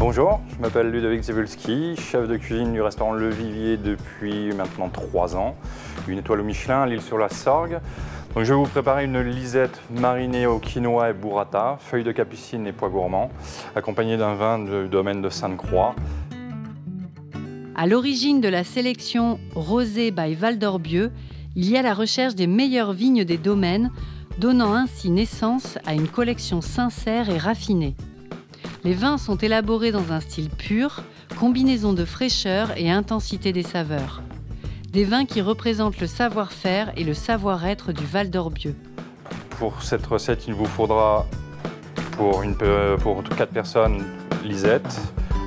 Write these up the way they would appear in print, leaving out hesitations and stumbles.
Bonjour, je m'appelle Ludovic Zebulski, chef de cuisine du restaurant Le Vivier depuis maintenant 3 ans. Une étoile au Michelin à l'Île-sur-la-Sorgue. Donc je vais vous préparer une lisette marinée au quinoa et burrata, feuilles de capucine et pois gourmands, accompagnée d'un vin du domaine de Sainte-Croix. À l'origine de la sélection Rosé by Val d'Orbieu, il y a la recherche des meilleures vignes des domaines, donnant ainsi naissance à une collection sincère et raffinée. Les vins sont élaborés dans un style pur, combinaison de fraîcheur et intensité des saveurs. Des vins qui représentent le savoir-faire et le savoir-être du Val d'Orbieu. Pour cette recette, il vous faudra pour 4 personnes lisette,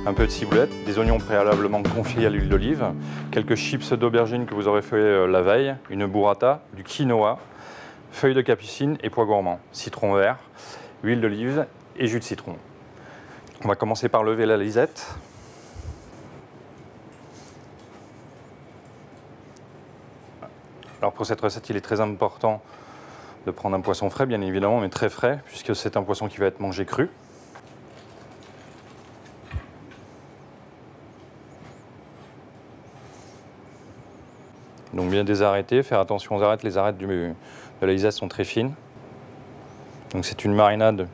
un peu de ciboulette, des oignons préalablement confits à l'huile d'olive, quelques chips d'aubergine que vous aurez fait la veille, une burrata, du quinoa, feuilles de capucine et pois gourmands, citron vert, huile d'olive et jus de citron. On va commencer par lever la lisette. Alors pour cette recette, il est très important de prendre un poisson frais, bien évidemment, mais très frais, puisque c'est un poisson qui va être mangé cru. Donc bien désarrêter, faire attention aux arêtes. Les arêtes de la lisette sont très fines. Donc c'est une marinade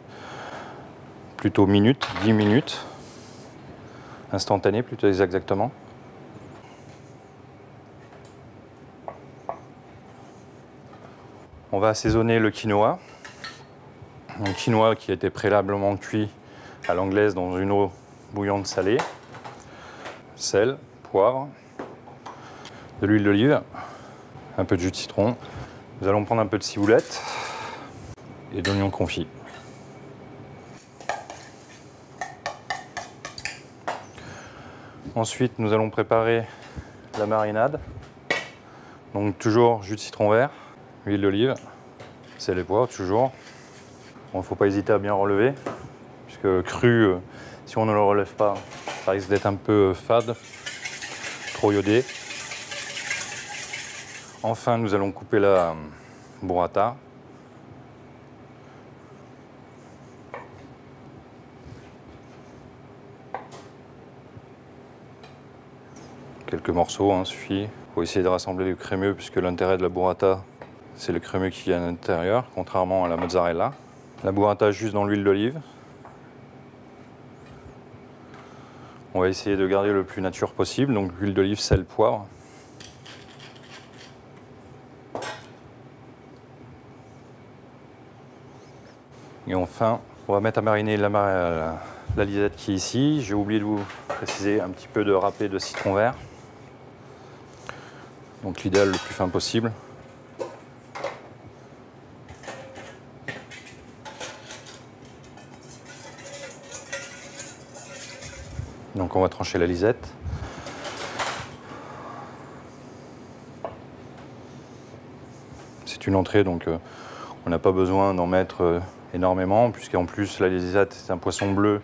plutôt 10 minutes, instantanée plutôt exactement. On va assaisonner le quinoa. Un quinoa qui a été préalablement cuit à l'anglaise dans une eau bouillante salée. Sel, poivre, de l'huile d'olive, un peu de jus de citron. Nous allons prendre un peu de ciboulette et d'oignons confits. Ensuite, nous allons préparer la marinade. Donc toujours jus de citron vert, huile d'olive, sel et poivre, toujours. Bon, il ne faut pas hésiter à bien relever, puisque cru, si on ne le relève pas, ça risque d'être un peu fade, trop iodé. Enfin, nous allons couper la burrata. Quelques morceaux, suffit. Il faut essayer de rassembler le crémeux, puisque l'intérêt de la burrata, c'est le crémeux qui est à l'intérieur, contrairement à la mozzarella. La burrata juste dans l'huile d'olive. On va essayer de garder le plus nature possible, donc huile d'olive, sel, poivre. Et enfin, on va mettre à mariner la lisette qui est ici. J'ai oublié de vous préciser un petit peu de râpé de citron vert. Donc l'idéal le plus fin possible. Donc on va trancher la lisette. C'est une entrée, donc on n'a pas besoin d'en mettre énormément, puisqu'en plus la lisette c'est un poisson bleu,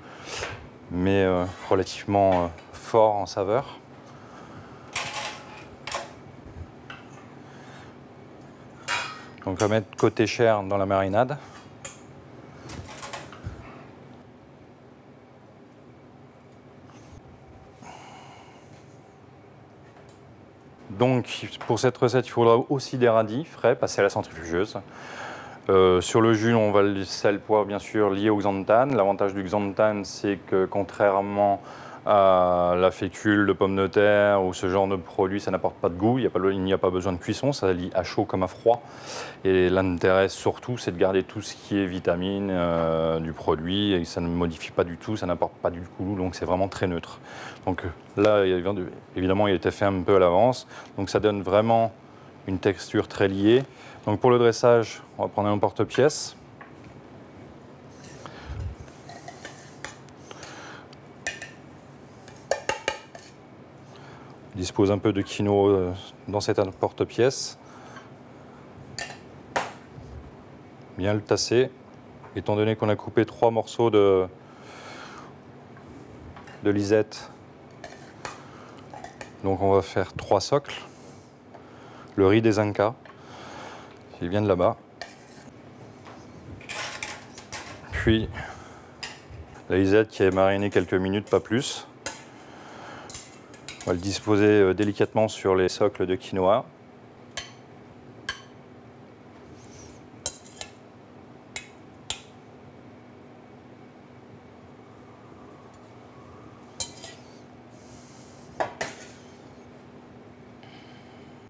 mais relativement fort en saveur. Donc on va mettre côté chair dans la marinade. Donc pour cette recette, il faudra aussi des radis frais, passés à la centrifugeuse. Sur le jus, on va le sel, poivre, bien sûr, lié au xanthan. L'avantage du xanthan, c'est que contrairement à la fécule de pommes de terre ou ce genre de produit, ça n'apporte pas de goût, il n'y a pas besoin de cuisson, ça lie à chaud comme à froid. Et l'intérêt surtout, c'est de garder tout ce qui est vitamine du produit, et ça ne modifie pas du tout, ça n'apporte pas du goût, donc c'est vraiment très neutre. Donc là, évidemment, il a été fait un peu à l'avance, donc ça donne vraiment une texture très liée. Donc pour le dressage, on va prendre un porte-pièce. On dispose un peu de quinoa dans cet porte-pièce. Bien le tasser, étant donné qu'on a coupé 3 morceaux de lisette. Donc on va faire 3 socles. Le riz des Incas, qui vient de là-bas. Puis La lisette qui est marinée quelques minutes, pas plus. On va le disposer délicatement sur les socles de quinoa.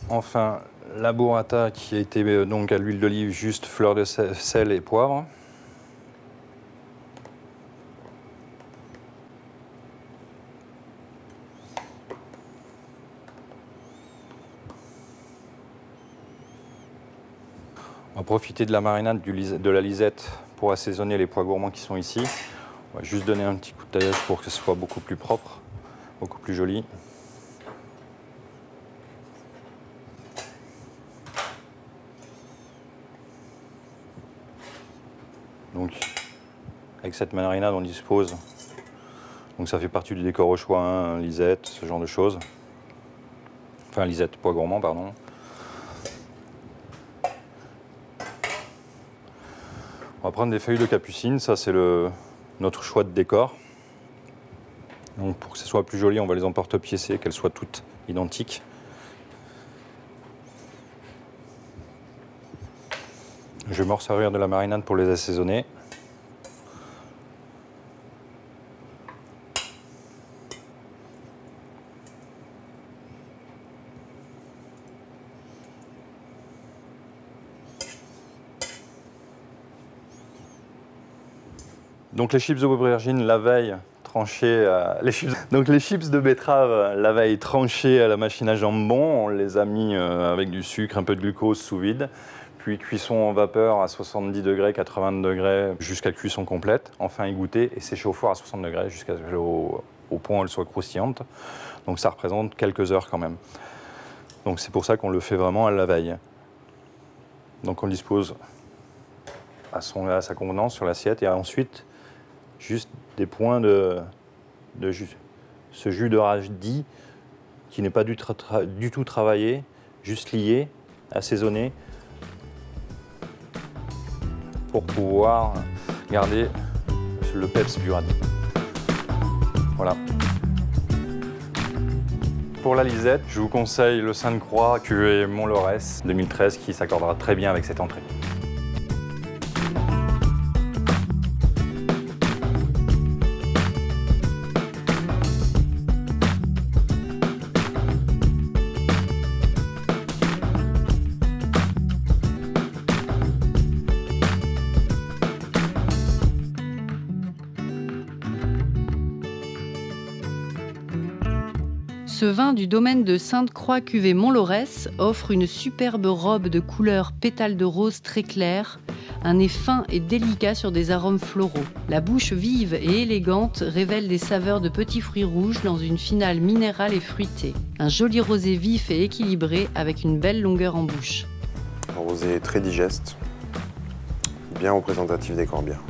Enfin, la burrata qui a été donc à l'huile d'olive, juste fleur de sel et poivre. On va profiter de la marinade de la lisette pour assaisonner les pois gourmands qui sont ici. On va juste donner un petit coup de taillage pour que ce soit beaucoup plus propre, beaucoup plus joli. Donc, avec cette marinade, on dispose. Donc, ça fait partie du décor au choix, hein, lisette, ce genre de choses. Enfin, lisette, pois gourmand, pardon. On va prendre des feuilles de capucine, ça c'est notre choix de décor. Donc, pour que ce soit plus joli, on va les emporte-piécer, qu'elles soient toutes identiques. Je vais me resservir de la marinade pour les assaisonner. Donc les chips aubergines la veille tranchées, les chips de betterave la veille tranchées à la machine à jambon, on les a mis avec du sucre, un peu de glucose sous vide. Puis cuisson en vapeur à 70 degrés, 80 degrés jusqu'à cuisson complète. Enfin égoutter et sécher au four à 60 degrés jusqu'au point où elle soit croustillante. Donc ça représente quelques heures quand même. Donc c'est pour ça qu'on le fait vraiment à la veille. Donc on le dispose à sa convenance sur l'assiette et ensuite juste des points de jus. Ce jus de radis qui n'est pas du tout travaillé, juste lié, assaisonné, pour pouvoir garder le peps du radis. Voilà. Pour la lisette, je vous conseille le Sainte-Croix cuvée Mont-Lorès 2013 qui s'accordera très bien avec cette entrée. Ce vin du domaine de Sainte-Croix cuvée Mont-Lorès offre une superbe robe de couleur pétale de rose très clair, un nez fin et délicat sur des arômes floraux. La bouche vive et élégante révèle des saveurs de petits fruits rouges dans une finale minérale et fruitée. Un joli rosé vif et équilibré avec une belle longueur en bouche. Un rosé très digeste, bien représentatif des Corbières.